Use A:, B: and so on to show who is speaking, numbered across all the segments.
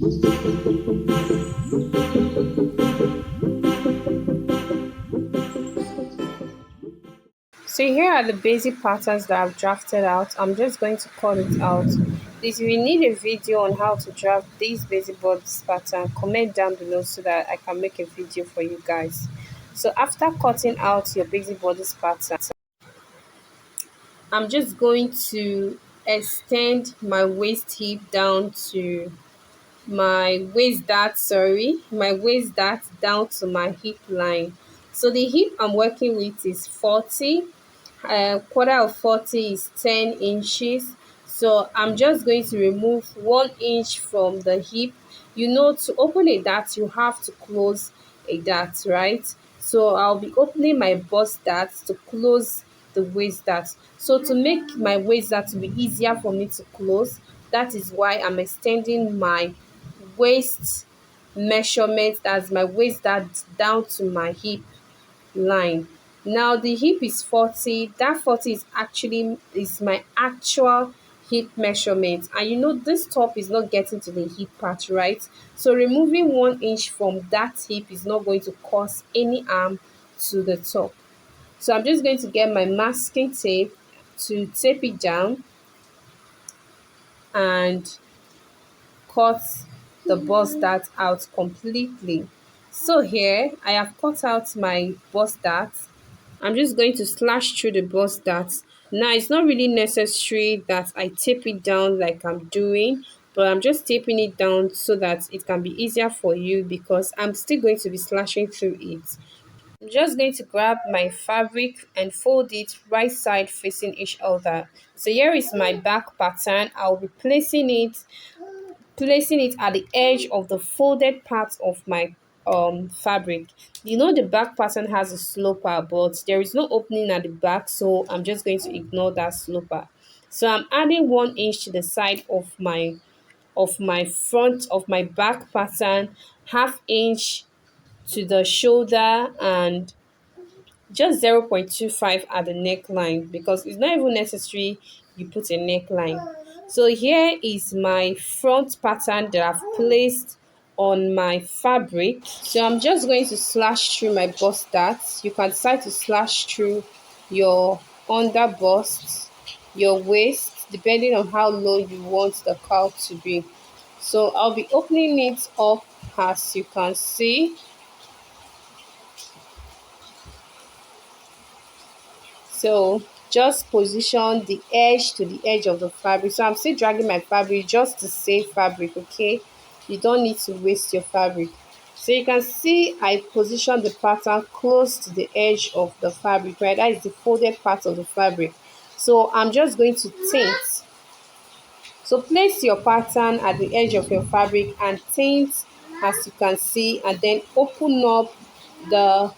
A: So here are the basic patterns that I've drafted out. I'm just going to cut it out. If you need a video on how to draft these basic bodice pattern, comment down below so that I can make a video for you guys. So after cutting out your basic bodice pattern, I'm just going to extend my waist hip down to my waist dart down to my hip line. So the hip I'm working with is 40. Quarter of 40 is 10 inches. So I'm just going to remove 1 inch from the hip. You know, to open a dart you have to close a dart, right? So I'll be opening my bust dart to close the waist dart. So to make my waist dart to be easier for me to close, that is why I'm extending my waist measurement, that's my waist dart, down to my hip line. Now the hip is 40. That 40 is my actual hip measurement, and you know this top is not getting to the hip part, right? So removing 1 inch from that hip is not going to cause any harm to the top. So I'm just going to get my masking tape to tape it down and cut the bust dart out completely. So here I have cut out my bust dart. I'm just going to slash through the bust dart. Now it's not really necessary that I tape it down like I'm doing, but I'm just taping it down so that it can be easier for you because I'm still going to be slashing through it. I'm just going to grab my fabric and fold it right side facing each other. So here is my back pattern. I'll be placing it at the edge of the folded part of my fabric. You know the back pattern has a sloper, but there is no opening at the back, so I'm just going to ignore that sloper. So I'm adding 1 inch to the side of my front of my back pattern, half inch to the shoulder, and just 0.25 at the neckline because it's not even necessary you put a neckline. So here is my front pattern that I've placed on my fabric. So I'm just going to slash through my bust darts. You can decide to slash through your under bust, your waist, depending on how low you want the cowl to be. So I'll be opening it up as you can see. So just position the edge to the edge of the fabric. So I'm still dragging my fabric just to save fabric, okay? You don't need to waste your fabric. So you can see I position the pattern close to the edge of the fabric, right? That is the folded part of the fabric. So I'm just going to tint. So place your pattern at the edge of your fabric and tint as you can see, and then open up the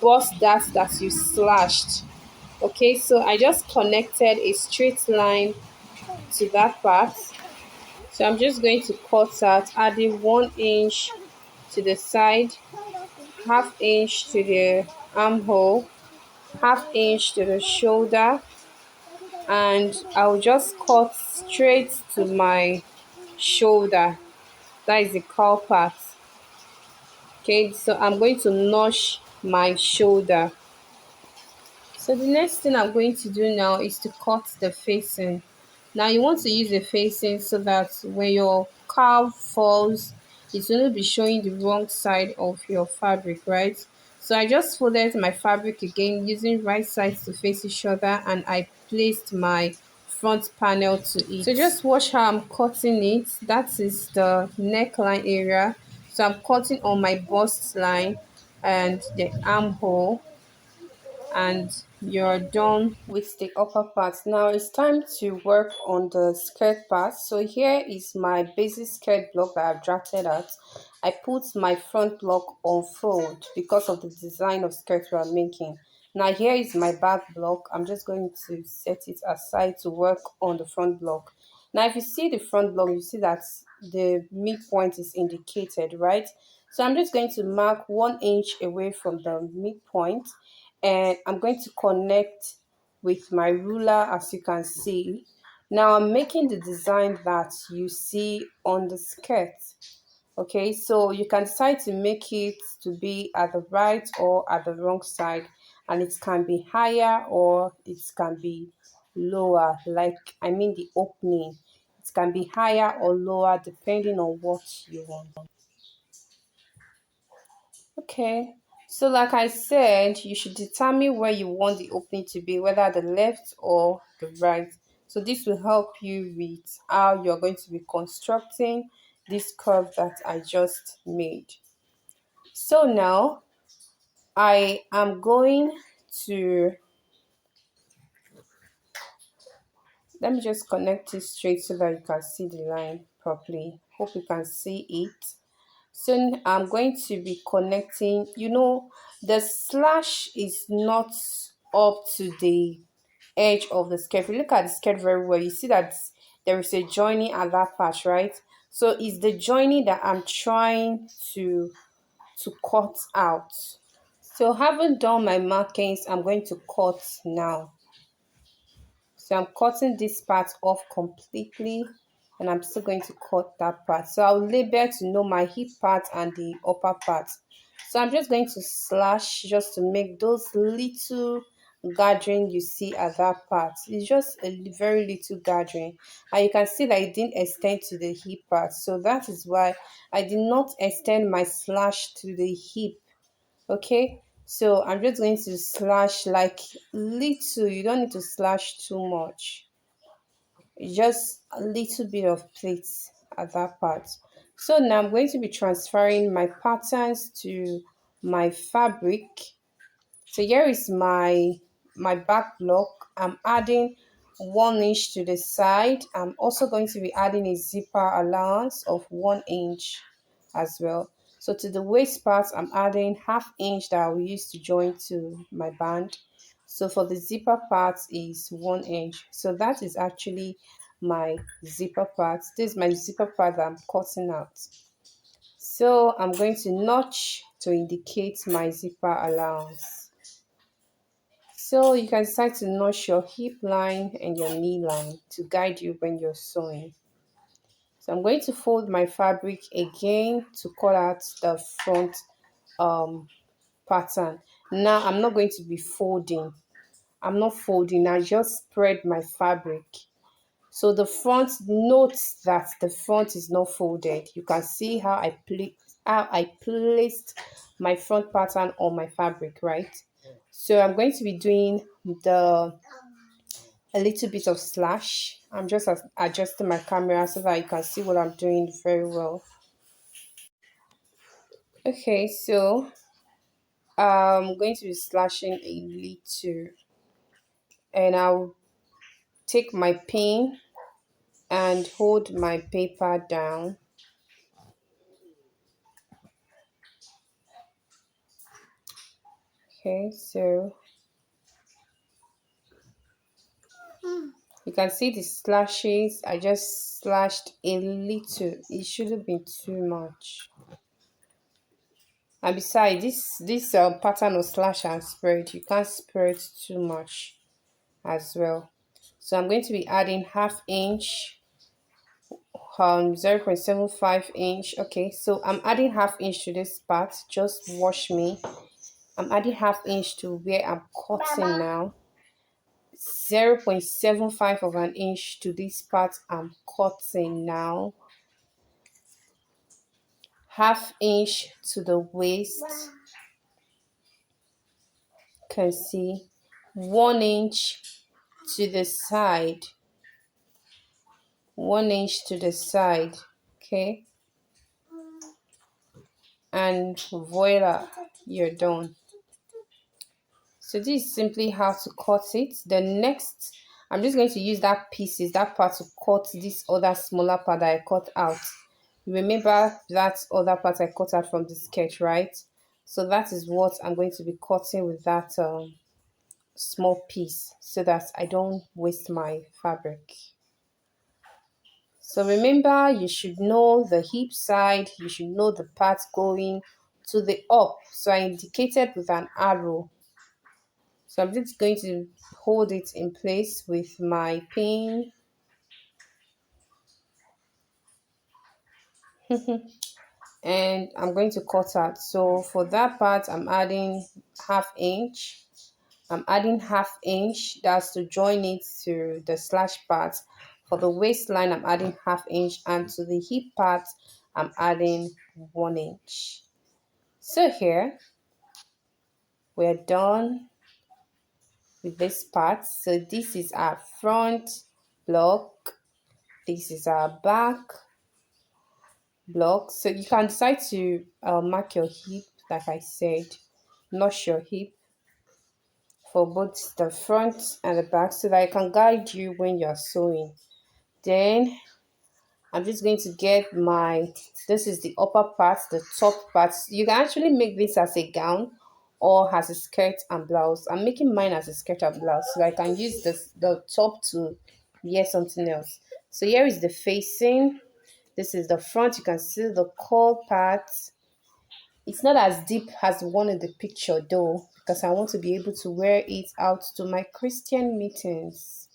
A: bust that you slashed. Okay, so I just connected a straight line to that part. So I'm just going to cut out, adding 1 inch to the side, half inch to the armhole, half inch to the shoulder, and I'll just cut straight to my shoulder. That is the curl part. Okay, so I'm going to notch my shoulder. So the next thing I'm going to do now is to cut the facing. Now you want to use the facing so that when your cowl falls, it's going to be showing the wrong side of your fabric, right? So I just folded my fabric again using right sides to face each other, and I placed my front panel to it. So just watch how I'm cutting it. That is the neckline area. So I'm cutting on my bust line and the armhole, and you're done with the upper part. Now it's time to work on the skirt part. So here is my basic skirt block that I've drafted out. I put my front block on fold because of the design of skirt we're making. Now here is my back block. I'm just going to set it aside to work on the front block. Now if you see the front block, you see that the midpoint is indicated, right? So I'm just going to mark 1 inch away from the midpoint, and I'm going to connect with my ruler as you can see. Now I'm making the design that you see on the skirt. Okay, so you can decide to make it to be at the right or at the wrong side, and it can be higher or it can be lower, like I mean the opening. It can be higher or lower depending on what you want. Okay, so like I said, you should determine where you want the opening to be, whether the left or the right. So this will help you with how you're going to be constructing this curve that I just made. So now I am going to, let me just connect it straight so that you can see the line properly. Hope you can see it. So I'm going to be connecting, the slash is not up to the edge of the skirt. If you look at the skirt very well, you see that there is a joining at that part, right? So it's the joining that I'm trying to cut out. So having done my markings, I'm going to cut now. So I'm cutting this part off completely, and I'm still going to cut that part. So I'll label to know my hip part and the upper part. So I'm just going to slash just to make those little gathering you see at that part. It's just a very little gathering, and you can see that it didn't extend to the hip part. So that is why I did not extend my slash to the hip. Okay, so I'm just going to slash like little. You don't need to slash too much, just a little bit of pleats at that part. So now I'm going to be transferring my patterns to my fabric. So here is my back block. I'm adding 1 inch to the side. I'm also going to be adding a zipper allowance of 1 inch as well. So to the waist part, I'm adding ½ inch that I will use to join to my band. So for the zipper part is 1 inch. So that is actually my zipper part. This is my zipper part that I'm cutting out. So I'm going to notch to indicate my zipper allowance. So you can decide to notch your hip line and your knee line to guide you when you're sewing. So I'm going to fold my fabric again to cut out the front pattern. Now I'm not going to be folding. I'm not folding. I just spread my fabric. So the front, note that the front is not folded. You can see how I placed my front pattern on my fabric, right? So I'm going to be doing a little bit of slash. I'm just adjusting my camera so that you can see what I'm doing very well. Okay, so I'm going to be slashing a little, and I'll take my pin and hold my paper down. Okay, so you can see the slashes. I just slashed a little. It shouldn't be too much. And besides, this pattern of slash and spread, you can't spread too much as well. So I'm going to be adding ½ inch, 0.75 inch. Okay, so I'm adding ½ inch to this part. Just watch me. I'm adding ½ inch to where I'm cutting now. 0.75 of an inch to this part I'm cutting now. ½ inch to the waist. You can see 1 inch to the side. 1 inch to the side. Okay, and voila, you're done. So this is simply how to cut it. The next, I'm just going to use that part to cut this other smaller part that I cut out. Remember that other part I cut out from the sketch, right? So that is what I'm going to be cutting with that small piece, so that I don't waste my fabric. So remember, you should know the hip side, you should know the part going to the up. So I indicated with an arrow. So I'm just going to hold it in place with my pin and I'm going to cut out. So for that part, I'm adding half inch. I'm adding half inch. That's to join it to the slash part. For the waistline, I'm adding half inch, and to the hip part, I'm adding 1 inch. So here we're done with this part. So this is our front block. This is our back block. So you can decide to mark your hip, like I said, notch your hip for both the front and the back so that I can guide you when you're sewing. Then I'm just going to get this is the upper part, the top part. You can actually make this as a gown or as a skirt and blouse. I'm making mine as a skirt and blouse so I can use the top to wear something else. So here is the facing. This is the front. You can see the core part. It's not as deep as the one in the picture though, because I want to be able to wear it out to my Christian meetings.